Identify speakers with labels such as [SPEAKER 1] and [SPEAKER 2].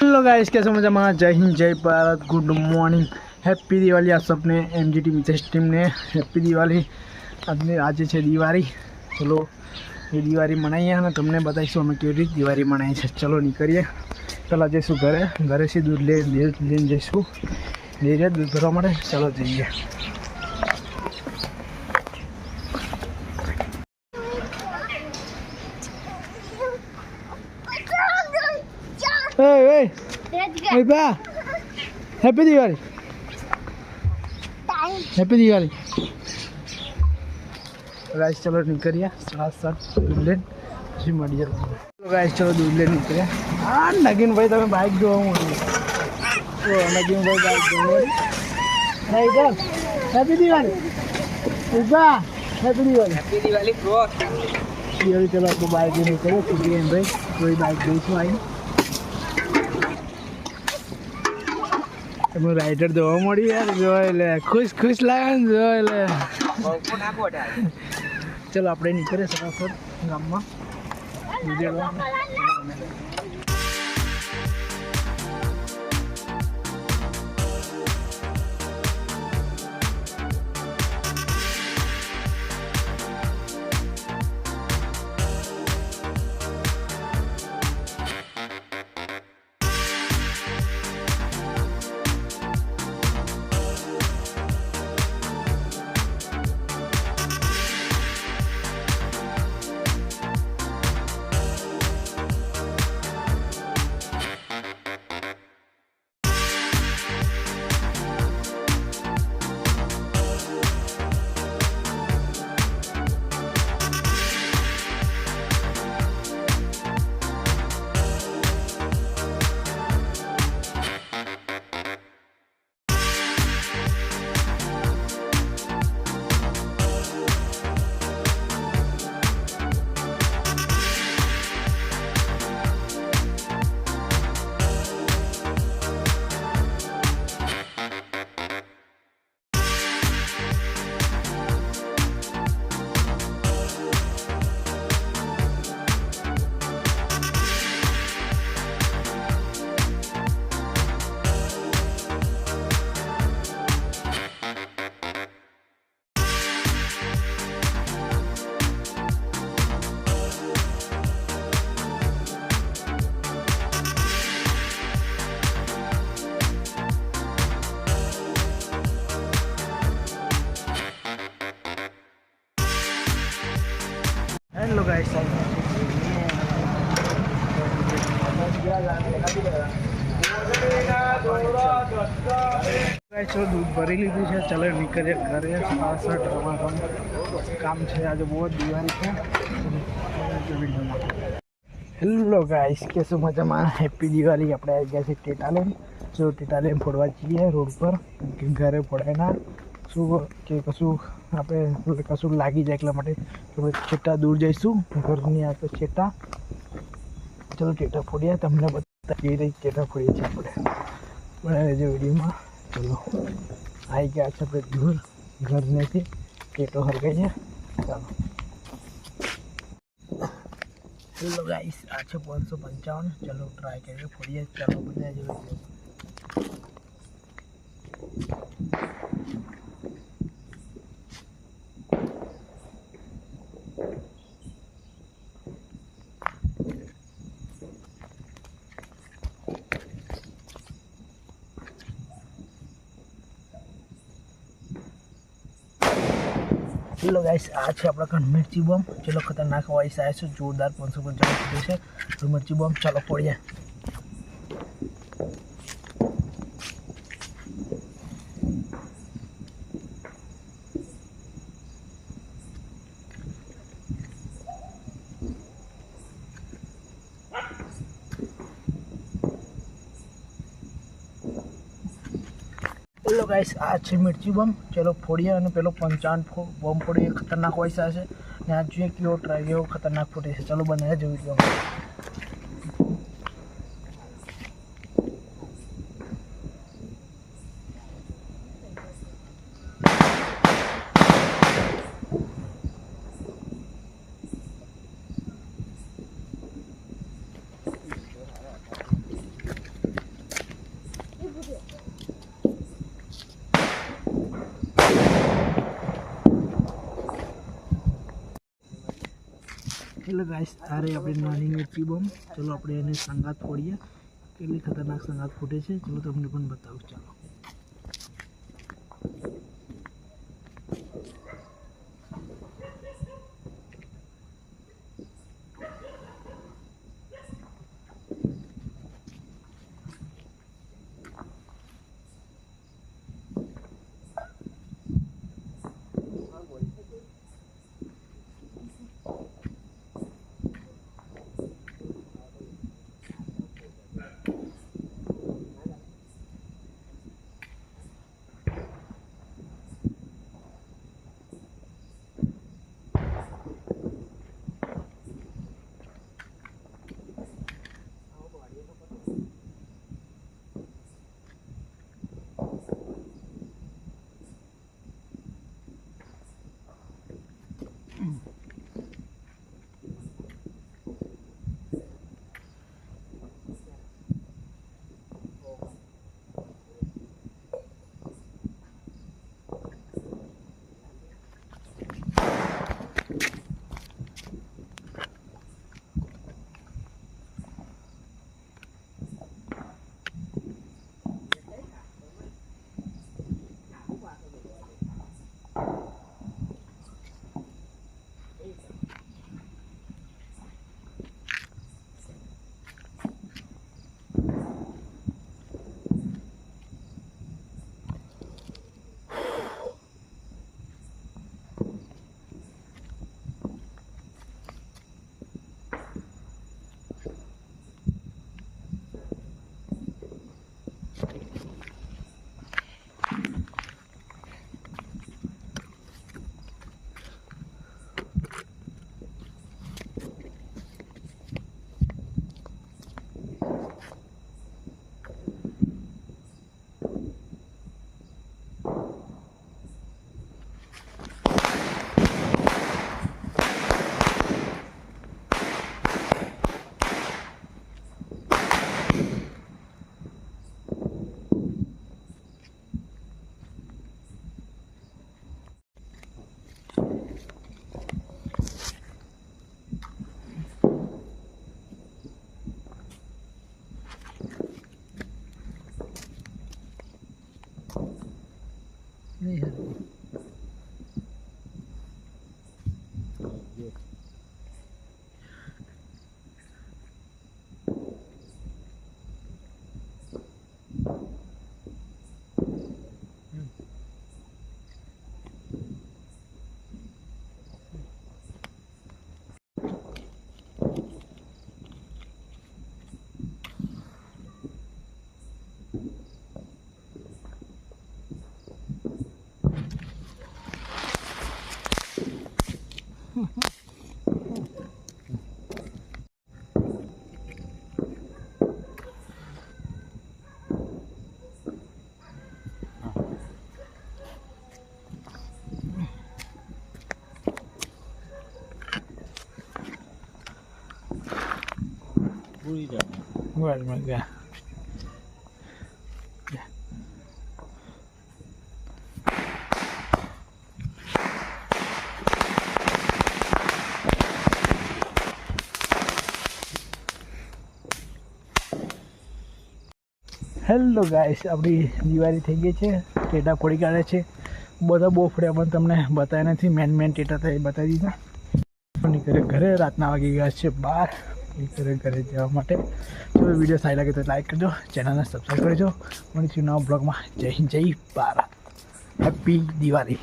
[SPEAKER 1] Hello guys, कैसे मजा। जय हिंद, जय Bharat, good morning, happy Diwali आप सबने। एमजीटी मिसेस टीम ने हैप्पी दिवाली। आज है दिवाળી। चलो ये दिवाળી मनाइए અને તમને બતાવીશું અમે કેવી રીતે દિવાળી મનાવીએ છીએ। ચલો નીકળીએ, પહેલાં જઈશું ઘરેથી દૂધ લઈને જઈશું ડેરીએ દૂધ ભરવા માટે। ચલો જઈએ। Hey, ba! Happy Diwali! Happy Diwali! Guys चलो निकलिए साथ दूध लेन પછી મળીએ। તો ગાइस चलो दूध लेन निकलिए। हाँ नगीन भाई તમે બાઇક જોવા મળ્યું તો નગીન ભાઈ બાઇક જોવા રાઈડર। હેપી દિવાળી ઉભા। Happy Diwali bro. ये चलो आपको बाइक लेने चलो छुट्टी है भाई, कोई बाइक देखो आई તમે રાઈડર જોવા મળી યાર। જોઈ લે ખુશ લાગે ને, જોઈ લે। ચલો આપણે નીકળીએ ફટાફટ ગામમાં। हेलो गाइस, चलो दूध भरी लीधું છે। चलो નીકળીએ ઘરે। 66 કામ છે આજે બહુ દિવાળી છે। હેલો ગાઈસ, કેસો મજામાં? હેપી દિવાળી। આપણે આવી ગયા છે ટેટાલેમ। જો ટેટાલેમ ફોડવા જઈએ રોડ પર, ઘરે ફોડાય ના શું કે કશું આપણે કશું લાગી જાય એટલા માટે છેટા દૂર જઈશું ઘરની આ તો છેટા। ચલો ટેટા ફોડીએ, તમને બધા કેવી રીતે ટેટા ફોડીએ છીએ આપણે બનાવી જે વિડીયોમાં। ચલો આવી ગયા છે આપણે દૂર ઘરનેથી, ટેટો હરગાઈએ। ચાલો હેલો ગાઈસ, આ છે 555। ચલો ટ્રાય કરીએ, ફોડીએ। ચાલો બનાવી જે વિડીયો। હેલો ગાઈસ, આ છે આપણા કાન મિર્ચી બોમ્બ। ચલો ખતરનાક વોઇસ આવે છે, જોરદાર 555 છે તો મિર્ચી બોમ્બ। ચાલો ફોડીએ। હેલો ગાઈસ, આ છે મિર્ચી બોમ્બ। ચલો ફોડીએ અને પેલો 55 બોમ્બ ફોડીએ, ખતરનાક વોઇસ આવે છે ને આ જોઈએ કેવો ટ્રાય કેવો ખતરનાક ફોટે છે। ચલો બનાવીએ જે વિડીયો। એટલે ગાઈસ આ રહી આપણી નાની મિર્ચી બોમ્બ. ચલો આપણે એને સંગાત ફોડીએ. કેટલી ખતરનાક સંગાત ફૂટે છે ચલો તમને પણ બતાવું. ચાલો नहीं है Well, yeah. હેલો ગાઈસ, આપણી દિવાળી થઈ ગઈ છે. ટેટા ફોડી કાઢે છે બધા. બહુ ફોડ્યા પણ તમને બતાવ્યા નથી. મેન ટેટા તો એ બતાવી દીધા. નીકળે ઘરે. રાતના વાગી ગયા છે 12. નીકળે ઘરે જવા માટે. તો વિડીયો સારી લાગે તો લાઈક કરજો, ચેનલને સબસ્ક્રાઈબ કરજો. મળીશું નવા બ્લોગમાં. જય હિન્દ, જય ભારત, હેપી દિવાળી.